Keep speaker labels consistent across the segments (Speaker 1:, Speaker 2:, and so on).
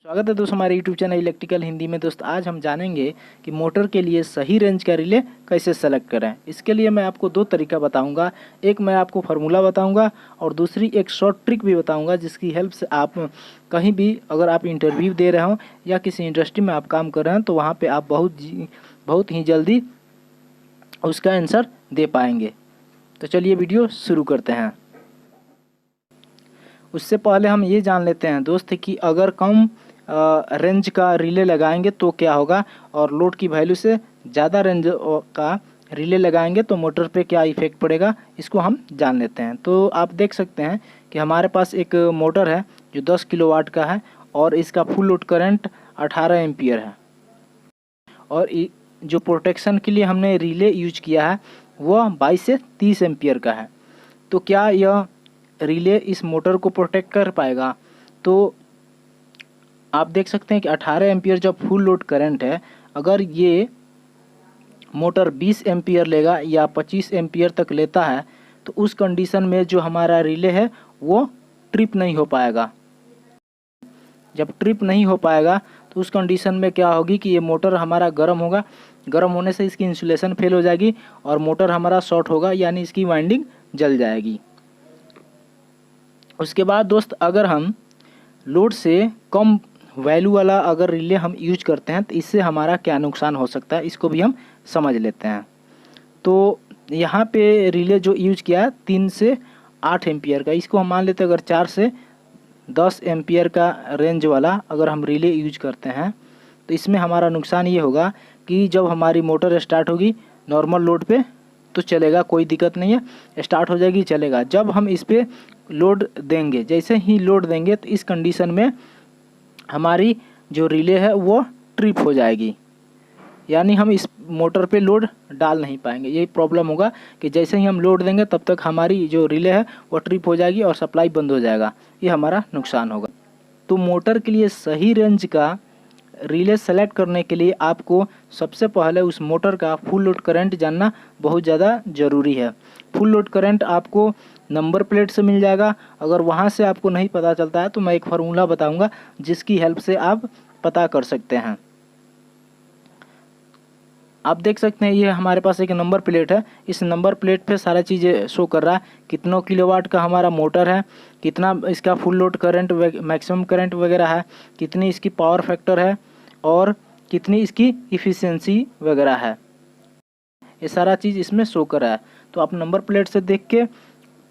Speaker 1: स्वागत है दोस्तों हमारे YouTube चैनल इलेक्ट्रिकल हिंदी में। दोस्त आज हम जानेंगे कि मोटर के लिए सही रेंज का रिले कैसे सेलेक्ट करें। इसके लिए मैं आपको दो तरीका बताऊंगा। एक मैं आपको फार्मूला बताऊंगा और दूसरी एक शॉर्ट ट्रिक भी बताऊंगा, जिसकी हेल्प से आप कहीं भी अगर आप इंटरव्यू दे रहे हो या किसी इंडस्ट्री में आप काम कर रहे हैं तो वहाँ पर आप बहुत ही जल्दी उसका आंसर दे पाएंगे। तो चलिए वीडियो शुरू करते हैं। उससे पहले हम ये जान लेते हैं दोस्त कि अगर कम रेंज का रिले लगाएंगे तो क्या होगा और लोड की वैल्यू से ज़्यादा रेंज का रिले लगाएंगे तो मोटर पे क्या इफ़ेक्ट पड़ेगा, इसको हम जान लेते हैं। तो आप देख सकते हैं कि हमारे पास एक मोटर है जो 10 किलोवाट का है और इसका फुल लोड करंट 18 एम्पियर है और जो प्रोटेक्शन के लिए हमने रिले यूज किया है वह 22 से 30 एम्पियर का है। तो क्या यह रिले इस मोटर को प्रोटेक्ट कर पाएगा? तो आप देख सकते हैं कि 18 एम्पियर जब फुल लोड करंट है, अगर ये मोटर 20 एम्पियर लेगा या 25 एम्पियर तक लेता है तो उस कंडीशन में जो हमारा रिले है वो ट्रिप नहीं हो पाएगा। जब ट्रिप नहीं हो पाएगा तो उस कंडीशन में क्या होगी कि ये मोटर हमारा गर्म होगा, गर्म होने से इसकी इंसुलेशन फेल हो जाएगी और मोटर हमारा शॉर्ट होगा, यानी इसकी वाइंडिंग जल जाएगी। उसके बाद दोस्त अगर हम लोड से कम वैल्यू वाला अगर रिले हम यूज करते हैं तो इससे हमारा क्या नुकसान हो सकता है, इसको भी हम समझ लेते हैं। तो यहाँ पे रिले जो यूज किया है 3 से 8 एम्पियर का, इसको हम मान लेते हैं अगर 4 से 10 एम्पियर का रेंज वाला अगर हम रिले यूज करते हैं तो इसमें हमारा नुकसान ये होगा कि जब हमारी मोटर स्टार्ट होगी नॉर्मल लोड पे तो चलेगा, कोई दिक्कत नहीं है, स्टार्ट हो जाएगी चलेगा। जब हम इस पर लोड देंगे, जैसे ही लोड देंगे तो इस कंडीशन में हमारी जो रिले है वो ट्रिप हो जाएगी, यानी हम इस मोटर पे लोड डाल नहीं पाएंगे। यही प्रॉब्लम होगा कि जैसे ही हम लोड देंगे तब तक हमारी जो रिले है वो ट्रिप हो जाएगी और सप्लाई बंद हो जाएगा, ये हमारा नुकसान होगा। तो मोटर के लिए सही रेंज का रिले सेलेक्ट करने के लिए आपको सबसे पहले उस मोटर का फुल लोड करंट जानना बहुत ज़्यादा ज़रूरी है। फुल लोड करंट आपको नंबर प्लेट से मिल जाएगा। अगर वहाँ से आपको नहीं पता चलता है तो मैं एक फार्मूला बताऊंगा जिसकी हेल्प से आप पता कर सकते हैं। आप देख सकते हैं ये हमारे पास एक नंबर प्लेट है, इस नंबर प्लेट पे सारा चीज़ें शो कर रहा है, कितना किलोवाट का हमारा मोटर है, कितना इसका full load current maximum current वगैरह है, कितनी इसकी पावर फैक्टर है और कितनी इसकी इफ़िशियंसी वगैरह है, ये सारा चीज़ इसमें शो कर रहा है। तो आप नंबर प्लेट से देख के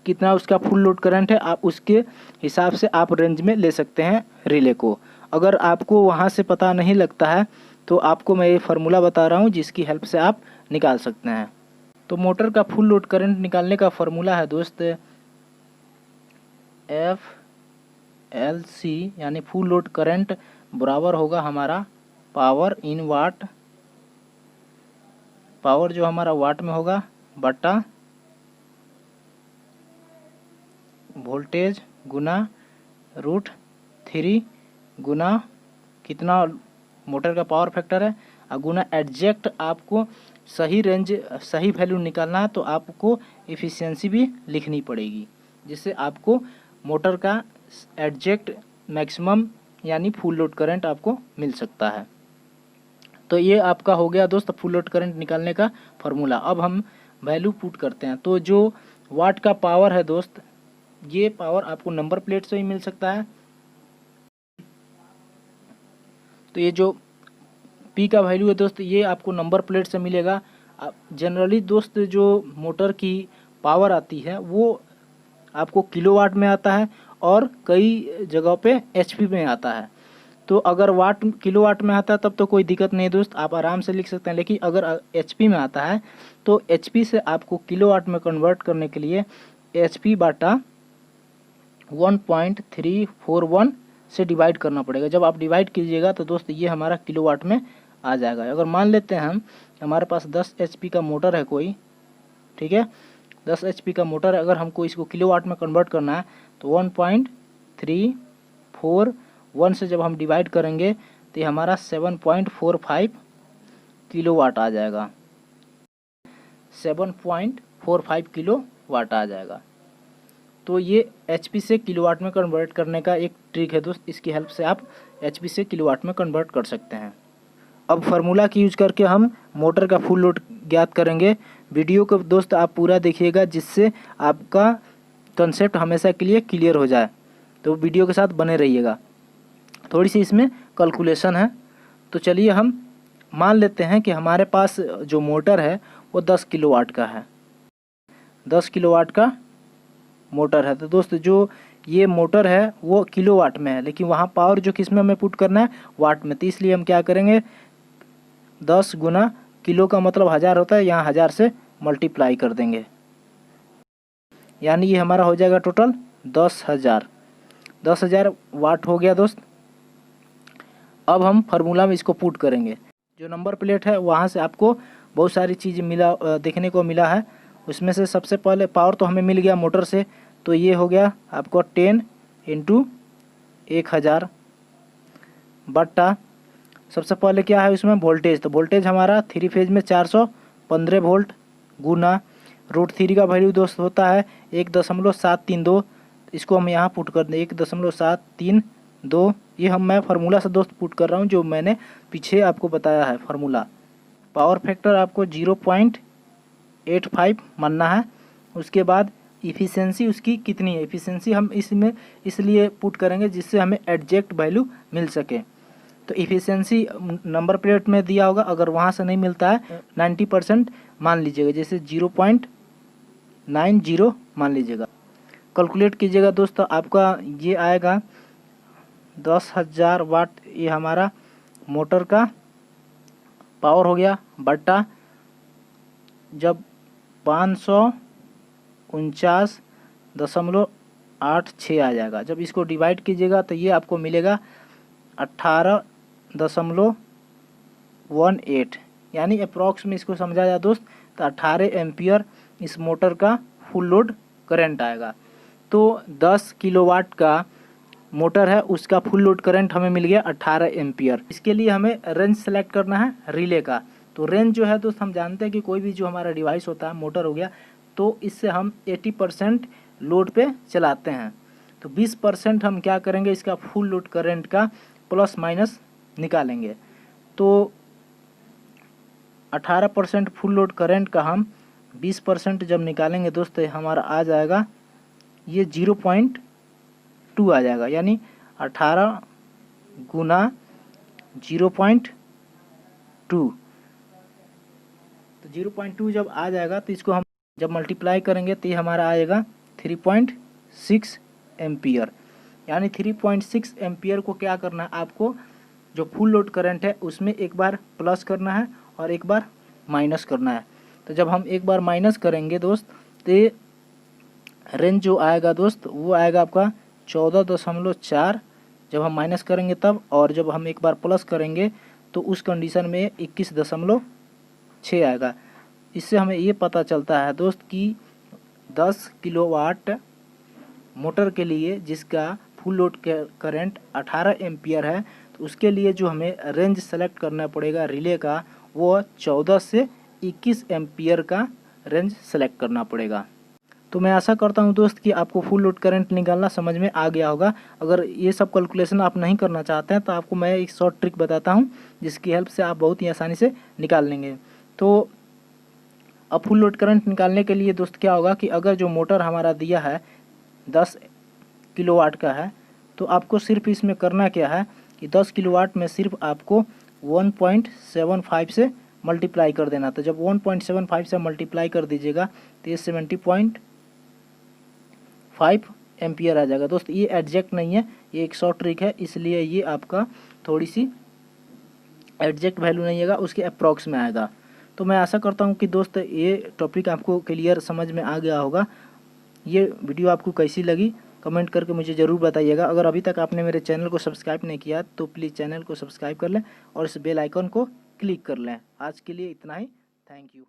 Speaker 1: कितना उसका फुल लोड करंट है आप उसके हिसाब से आप रेंज में ले सकते हैं रिले को। अगर आपको वहाँ से पता नहीं लगता है तो आपको मैं ये फार्मूला बता रहा हूँ जिसकी हेल्प से आप निकाल सकते हैं। तो मोटर का फुल लोड करंट निकालने का फार्मूला है दोस्त FLC, यानी फुल लोड करंट बराबर होगा हमारा पावर इन वाट, पावर जो हमारा वाट में होगा बटा वोल्टेज गुना √3 गुना कितना मोटर का पावर फैक्टर है और गुना एग्जैक्ट आपको सही रेंज सही वैल्यू निकालना है तो आपको एफिशिएंसी भी लिखनी पड़ेगी, जिससे आपको मोटर का एग्जैक्ट मैक्सिमम यानी फुल लोड करंट आपको मिल सकता है। तो ये आपका हो गया दोस्त फुल लोड करंट निकालने का फार्मूला। अब हम वैल्यू पुट करते हैं। तो जो वाट का पावर है दोस्त, ये पावर आपको नंबर प्लेट से ही मिल सकता है। तो ये जो P का वैल्यू है दोस्त ये आपको नंबर प्लेट से मिलेगा। जनरली दोस्त जो मोटर की पावर आती है वो आपको किलोवाट में आता है और कई जगहों पे HP में आता है। तो अगर वाट किलोवाट में आता है तब तो कोई दिक्कत नहीं दोस्त, आप आराम से लिख सकते हैं। लेकिन अगर HP में आता है तो HP से आपको किलोवाट में कन्वर्ट करने के लिए HP बटा 1.341 से डिवाइड करना पड़ेगा। जब आप डिवाइड कीजिएगा तो दोस्त ये हमारा किलोवाट में आ जाएगा। अगर मान लेते हैं हम हमारे पास 10 HP का मोटर है कोई, ठीक है, 10 HP का मोटर है, अगर हमको इसको किलोवाट में कन्वर्ट करना है तो 1.341 से जब हम डिवाइड करेंगे तो ये हमारा 7.45 किलोवाट आ जाएगा, 7.45 किलोवाट आ जाएगा। तो ये HP से किलोवाट में कन्वर्ट करने का एक ट्रिक है दोस्त, इसकी हेल्प से आप HP से किलोवाट में कन्वर्ट कर सकते हैं। अब फार्मूला की यूज करके हम मोटर का फुल लोड ज्ञात करेंगे। वीडियो को दोस्त आप पूरा देखिएगा, जिससे आपका कंसेप्ट हमेशा के लिए क्लियर हो जाए। तो वीडियो के साथ बने रहिएगा। थोड़ी सी इसमें कैलकुलेशन है। तो चलिए हम मान लेते हैं कि हमारे पास जो मोटर है वो 10 किलोवाट का है। 10 किलोवाट का मोटर है। तो दोस्त जो ये मोटर है वो किलोवाट में है, लेकिन वहाँ पावर जो किस में हमें पुट करना है, वाट में। तो इसलिए हम क्या करेंगे, 10 गुना किलो का मतलब 1000 होता है, यहाँ 1000 से मल्टीप्लाई कर देंगे, यानी ये हमारा हो जाएगा टोटल 10,000। 10,000 वाट हो गया दोस्त। अब हम फार्मूला में इसको पुट करेंगे। जो नंबर प्लेट है वहाँ से आपको बहुत सारी चीज़ देखने को मिला है। उसमें से सबसे पहले पावर तो हमें मिल गया मोटर से, तो ये हो गया आपको 10 × 1000 बट्टा सबसे पहले क्या है उसमें वोल्टेज। तो वोल्टेज हमारा 3 फेज में 415 वोल्ट गुना √3 का वैल्यू दोस्त होता है 1.732। इसको हम यहाँ पुट कर दें 1.732। ये मैं फार्मूला से दोस्त पुट कर रहा हूँ, जो मैंने पीछे आपको बताया है फार्मूला। पावर फैक्टर आपको 0.85 मानना है। उसके बाद इफ़िशेंसी उसकी कितनी है, इफ़िशेंसी हम इसमें इसलिए पुट करेंगे जिससे हमें एग्जैक्ट वैल्यू मिल सके। तो इफ़िशेंसी नंबर प्लेट में दिया होगा, अगर वहाँ से नहीं मिलता है 90% मान लीजिएगा, जैसे 0.90 मान लीजिएगा। कैलकुलेट कीजिएगा दोस्तों, आपका ये आएगा 10,000 वाट। ये हमारा मोटर का पावर हो गया, बट्टा जब 549.86 आ जाएगा। जब इसको डिवाइड कीजिएगा तो ये आपको मिलेगा 18.18, यानी अप्रॉक्स में इसको समझा जाए दोस्त तो 18 एम्पियर इस मोटर का फुल लोड करंट आएगा। तो 10 किलोवाट का मोटर है, उसका फुल लोड करंट हमें मिल गया 18 एम्पियर। इसके लिए हमें रेंज सेलेक्ट करना है रिले का। तो रेंज जो है दोस्त हम जानते हैं कि कोई भी जो हमारा डिवाइस होता है, मोटर हो गया, तो इससे हम 80% लोड पे चलाते हैं। तो 20% हम क्या करेंगे, इसका फुल लोड करंट का प्लस माइनस निकालेंगे। तो 18% फुल लोड करंट का हम 20% जब निकालेंगे दोस्त, हमारा आ जाएगा ये 0.2 आ जाएगा, यानी 18 गुना 0.2। तो 0.2 जब आ जाएगा तो इसको हम जब मल्टीप्लाई करेंगे तो ये हमारा आएगा 3.6 एम्पियर। यानी 3.6 एम्पियर को क्या करना है, आपको जो फुल लोड करंट है उसमें एक बार प्लस करना है और एक बार माइनस करना है। तो जब हम एक बार माइनस करेंगे दोस्त, तो ये रेंज जो आएगा दोस्त वो आएगा आपका 14.4 जब हम माइनस करेंगे तब, और जब हम एक बार प्लस करेंगे तो उस कंडीशन में 21.6 आएगा। इससे हमें ये पता चलता है दोस्त कि 10 किलोवाट मोटर के लिए जिसका फुल लोड करंट 18 एम्पियर है, तो उसके लिए जो हमें रेंज सेलेक्ट करना पड़ेगा रिले का, वो 14 से 21 एम्पियर का रेंज सेलेक्ट करना पड़ेगा। तो मैं आशा करता हूं दोस्त कि आपको फुल लोड करंट निकालना समझ में आ गया होगा। अगर ये सब कैलकुलेशन आप नहीं करना चाहते हैं तो आपको मैं एक शॉर्ट ट्रिक बताता हूं, जिसकी हेल्प से आप बहुत ही आसानी से निकाल लेंगे। तो अब फुल लोड करंट निकालने के लिए दोस्त क्या होगा कि अगर जो मोटर हमारा दिया है 10 किलोवाट का है, तो आपको सिर्फ इसमें करना क्या है कि 10 किलोवाट में सिर्फ आपको 1.75 से मल्टीप्लाई कर देना। तो जब 1.75 से मल्टीप्लाई कर दीजिएगा तो ये 70.5 एम्पियर आ जाएगा। दोस्त ये एग्जैक्ट नहीं है, ये एक शॉर्ट ट्रिक है, इसलिए ये आपका थोड़ी सी एग्जैक्ट वैल्यू नहीं आएगा, उसके अप्रॉक्स में आएगा। तो मैं आशा करता हूँ कि दोस्त ये टॉपिक आपको क्लियर समझ में आ गया होगा। ये वीडियो आपको कैसी लगी कमेंट करके मुझे ज़रूर बताइएगा। अगर अभी तक आपने मेरे चैनल को सब्सक्राइब नहीं किया तो प्लीज़ चैनल को सब्सक्राइब कर लें और इस बेल आइकन को क्लिक कर लें। आज के लिए इतना ही, थैंक यू।